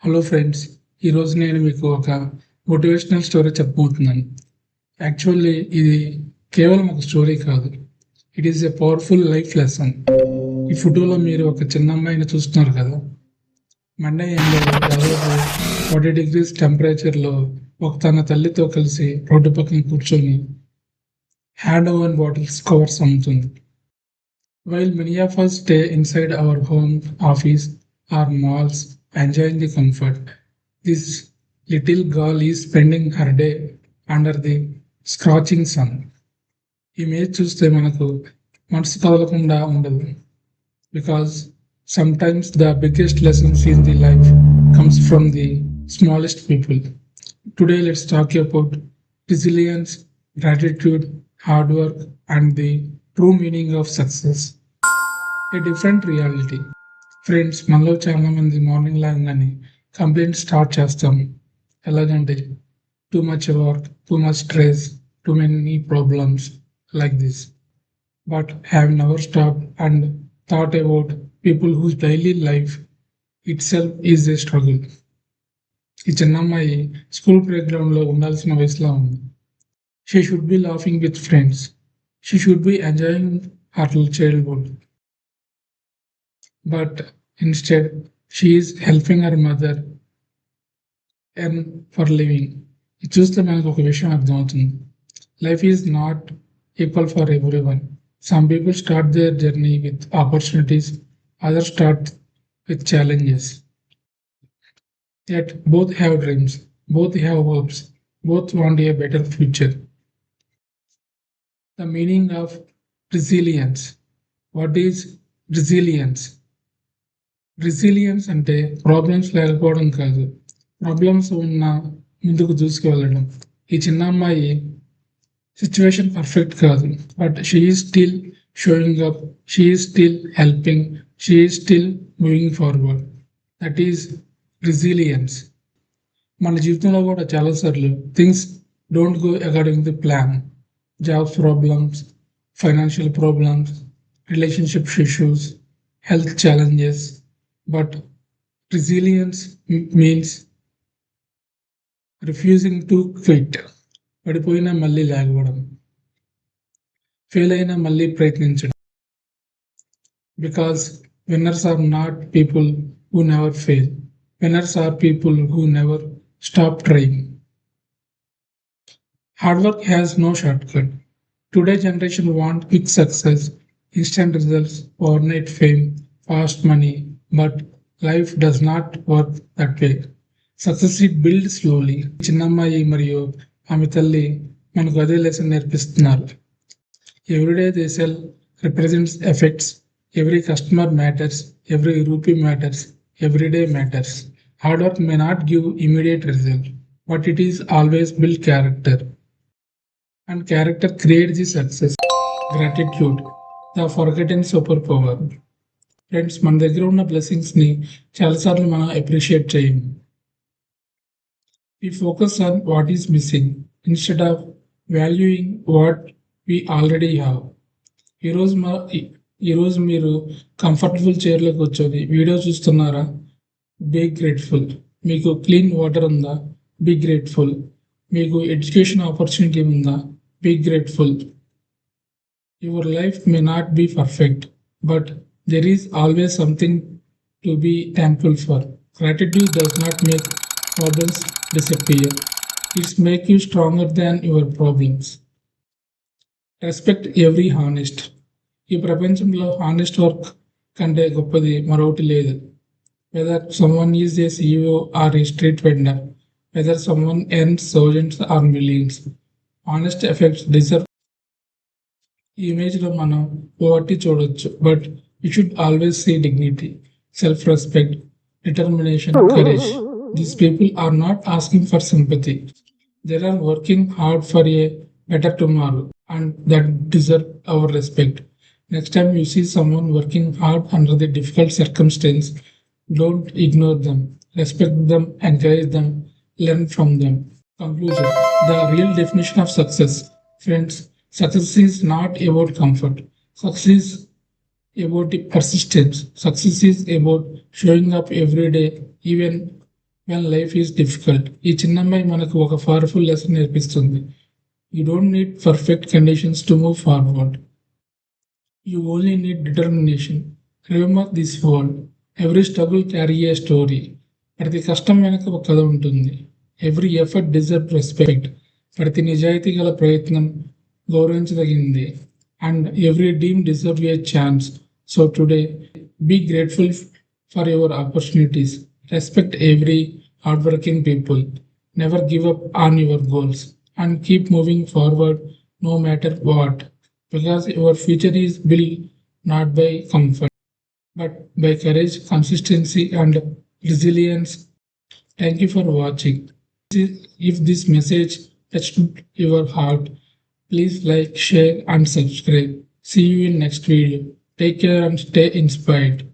Hello friends, ఈరోజు నేను మీకు ఒక మోటివేషనల్ స్టోరీ చెప్పబోతున్నాను. యాక్చువల్లీ ఇది కేవలం ఒక స్టోరీ కాదు, it is a powerful life lesson. ఈ ఫోటోలో మీరు ఒక చిన్న అమ్మాయిని చూస్తున్నారు కదా. మండే ఎండలో దాదాపు 40 degrees టెంపరేచర్లో తన తల్లితో కలిసి రోడ్డు పక్కన కూర్చొని హ్యాండ్ ఓవెన్ బాటిల్స్ కవర్స్ అమ్ముతుంది. While many of us stay inside our home, office, or malls, enjoying the comfort, this little girl is spending her day under the scorching sun. Image చూస్తే మనకు మనసు కదలకుండా ఉండదు. Because sometimes the biggest lessons in the life comes from the smallest people. Today let's talk about resilience, gratitude, hard work, and the true meaning of success. A different reality. Friends, మనలో చాలా మంది morning లాగానే complaint start చేస్తాం. ఎలాగంటే too much work, too much stress, too many problems like this. But have never stop and thought about people whose daily life itself is a struggle. ఈ చిన్న అమ్మాయి school ప్లేగ్రౌండ్లో ఉండాల్సిన వయసులో ఉంది. She should be laughing with friends. She should be enjoying her childhood. But instead, she is helping her mother earn for living. ఇది చూస్తే మనకు ఒక విషయం అర్థమవుతుంది. Life is not equal for every one. Some people start their journey with opportunities, others start with challenges. Yet both have dreams, both have hopes, both want a better future. The meaning of resilience. What is resilience? Resilience అంటే problems లేకపోవడం కాదు, problems ఉన్న ముందుకు దూసుకువెళ్ళడం. ఈ చిన్న అమ్మాయి situation perfect కాదు, but she is still showing up, she is still helping, she is still moving forward. That is resilience. మన జీవితంలో కూడా చాలాసార్లు things don't go according the plan. Jobs problems, financial problems, relationship issues, health challenges, but resilience means refusing to quit. పడిపోయినా మళ్ళీ లేగవడం, fail అయినా మళ్ళీ ప్రయత్నించడం. Because winners are not people who never fail. Winners are people who never stop trying. Hard work has no shortcut. Today generation want quick success, instant results, overnight fame, fast money, but life does not work that way. Success is built slowly. చిన్నమ్మాయి మరియు ఆమె తల్లి మనకు అదే lesson నేర్పిస్తున్నారు. Everyday they sell represents effects. Every customer matters, every rupee matters, every day matters. Hard work may not give immediate result, but it is always build character. And character create the success. Gratitude, the forgotten super power. Friends, మన దగ్గర ఉన్న బ్లెస్సింగ్స్ని చాలాసార్లు మనం appreciate చేయము. We focus on what is missing instead of valuing what we already have. ఈరోజు మీరు comfortable చైర్లో కూర్చొని వీడియో చూస్తున్నారా? Be grateful. మీకు క్లీన్ వాటర్ ఉందా? Be grateful. మీకు ఎడ్యుకేషన్ ఆపర్చునిటీ ఉందా? Be grateful. Your life may not be perfect, but there is always something to be thankful for. Gratitude does not make problems disappear. It makes you stronger than your problems. Respect every honest. ఈ ప్రపంచంలో honest work కంటే గొప్పది మరొకటి లేదు. Whether someone is a CEO or a street vendor, whether someone earns thousands or millions, honest effects deserve. ఈ ఇమేజ్లో మనం poverty చూడొచ్చు, but you should always see dignity, self-respect, determination, courage. These people are not asking for sympathy. They are working hard for a better tomorrow, and that deserve our respect. Next time you see someone working hard under the difficult circumstance, don't ignore them. Respect them, encourage them, learn from them. Conclusion. The real definition of success. Friends, success is not about comfort. Success is about the persistence. Success is about showing up every day, even when life is difficult. ఈ చిన్న అమ్మాయి మనకు ఒక powerful lesson నేర్పిస్తుంది. You don't need perfect conditions to move forward. You only need determination. Remember this word. Every struggle carry a story. ప్రతి కష్టం వెనుక ఒక కథ ఉంటుంది. Every effort deserves respect. ప్రతి నిజాయితీ గల ప్రయత్నం గౌరవించదగింది. And every dream deserves a chance. So today, be grateful for your opportunities. Respect every hardworking people. Never give up on your goals. And keep moving forward no matter what. Because your future is built not by comfort, but by courage, consistency, and resilience. Thank you for watching. If this message touched your heart, please like, share, and subscribe. See you in next video. Take care and stay inspired.